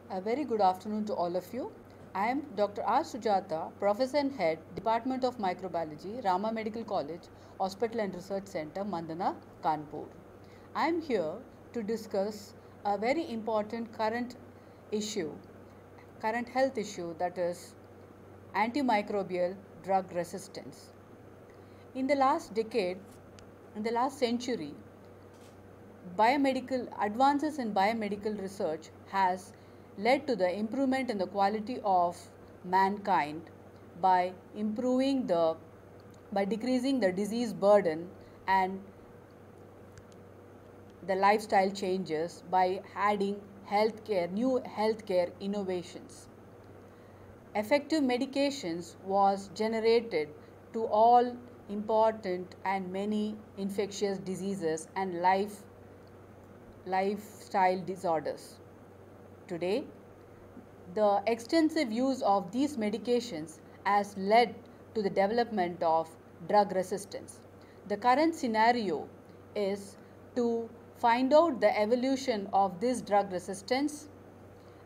A very good afternoon to all of you. I am Dr. R. Sujata, Professor and Head, Department of Microbiology, Rama Medical College, Hospital and Research Center, Mandana, Kanpur. I am here to discuss a very important issue, current health issue, that is antimicrobial drug resistance. In the last decade, in the last century, biomedical advances in biomedical research has led to the improvement in the quality of mankind by by decreasing the disease burden and the lifestyle changes by adding new healthcare innovations. Effective medications was generated to all important and many infectious diseases and lifestyle disorders. Today, the extensive use of these medications has led to the development of drug resistance. The current scenario is to find out the evolution of this drug resistance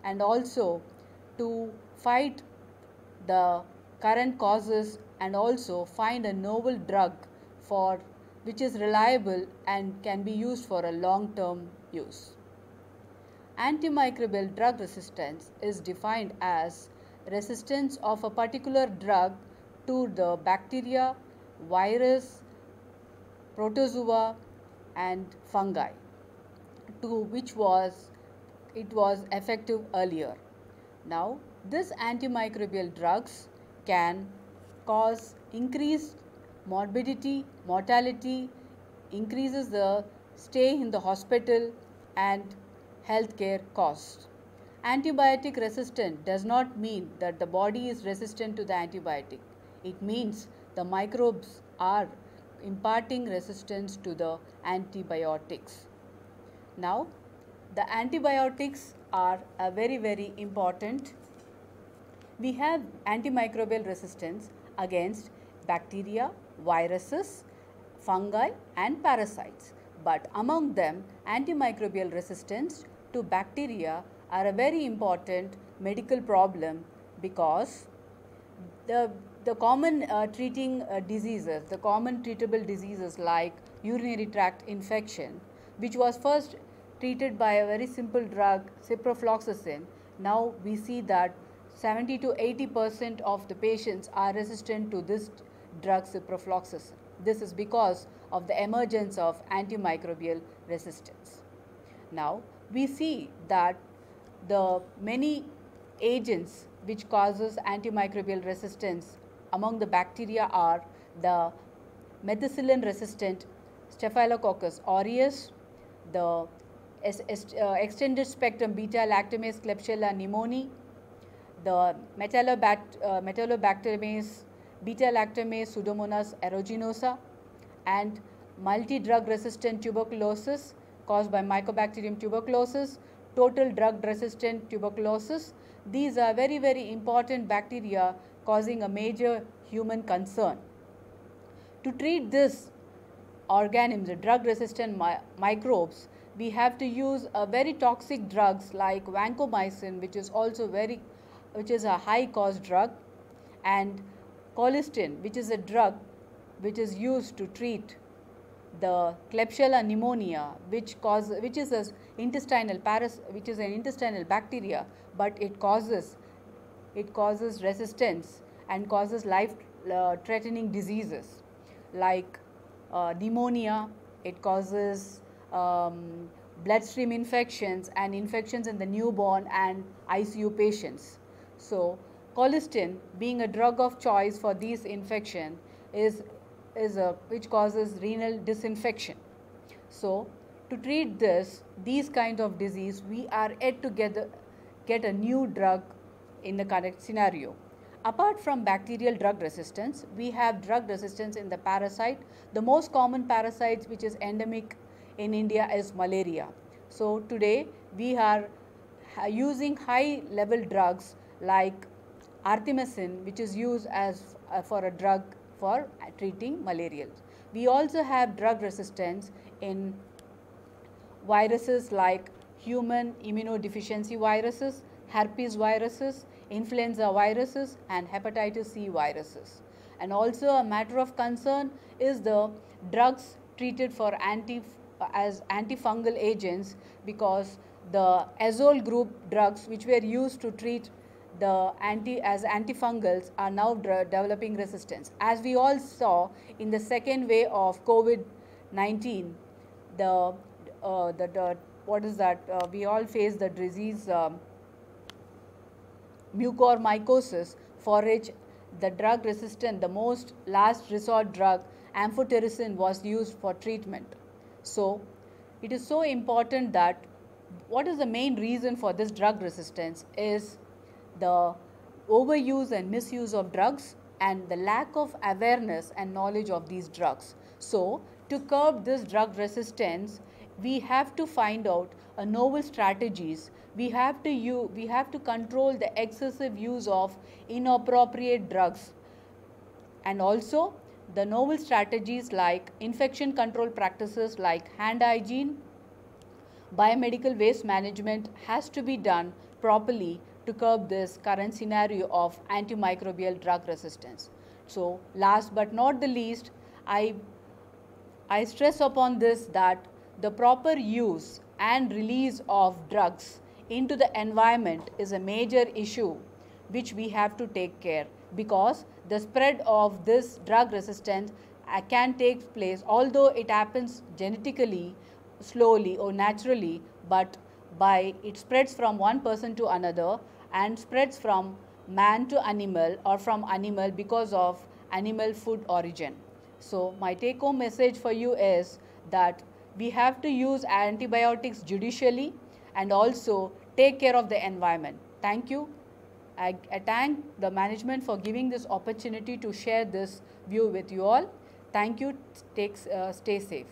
and also to fight the current causes and also find a novel drug for which is reliable and can be used for a long term use. Antimicrobial drug resistance is defined as resistance of a particular drug to the bacteria, virus, protozoa and fungi to which it was effective earlier. Now, these antimicrobial drugs can cause increased morbidity, mortality, increases the stay in the hospital and healthcare costs. Antibiotic resistant does not mean that the body is resistant to the antibiotic. It means the microbes are imparting resistance to the antibiotics. Now, the antibiotics are a very important. We have antimicrobial resistance against bacteria, viruses, fungi and parasites. But among them, antimicrobial resistance to bacteria are a very important medical problem because the common diseases, the common treatable diseases like urinary tract infection, which was first treated by a very simple drug, ciprofloxacin. Now we see that 70 to 80% of the patients are resistant to this drug, ciprofloxacin. This is because of the emergence of antimicrobial resistance. Now we see that the many agents which causes antimicrobial resistance among the bacteria are the methicillin resistant Staphylococcus aureus, the extended spectrum beta lactamase Klebsiella pneumoniae, the Metallobacteremase beta lactamase Pseudomonas aeruginosa, and multi-drug resistant tuberculosis caused by Mycobacterium tuberculosis, total drug resistant tuberculosis. These are very important bacteria causing a major human concern. To treat this organisms, the drug resistant microbes, we have to use a very toxic drugs like vancomycin, which is a high cost drug, and colistin, which is a drug which is used to treat the Klebsiella pneumonia, which is an intestinal bacteria, but it causes resistance and causes life threatening diseases like pneumonia. It causes bloodstream infections and infections in the newborn and ICU patients. So colistin, being a drug of choice for these infection, which causes renal disinfection. So to treat these kinds of disease, we are yet to get a new drug in the current scenario. Apart from bacterial drug resistance, we have drug resistance in the parasite. The most common parasites which is endemic in India is malaria. So today we are using high level drugs like artemisinin, which is used as for a drug for treating malaria. We also have drug resistance in viruses like human immunodeficiency viruses, herpes viruses, influenza viruses, and hepatitis C viruses. And also a matter of concern is the drugs treated for as antifungal agents, because the azole group drugs which were used to treat the antifungals are now developing resistance. As we all saw in the second wave of COVID-19, the what is that? We all face the disease mucormycosis, for which the drug resistant, the most last resort drug, amphotericin, was used for treatment. So, it is so important that what is the main reason for this drug resistance is the overuse and misuse of drugs and the lack of awareness and knowledge of these drugs. So, to curb this drug resistance, we have to find out novel strategies. We have to control the excessive use of inappropriate drugs, and also the novel strategies like infection control practices like hand hygiene, biomedical waste management has to be done properly to curb this current scenario of antimicrobial drug resistance. So, last but not the least, I stress upon this that the proper use and release of drugs into the environment is a major issue which we have to take care, because the spread of this drug resistance can take place, although it happens genetically, slowly or naturally, but by it spreads from one person to another and spreads from man to animal or from animal because of animal food origin. So my take home message for you is that we have to use antibiotics judicially and also take care of the environment. Thank you. I thank the management for giving this opportunity to share this view with you all. Thank you. Stay safe.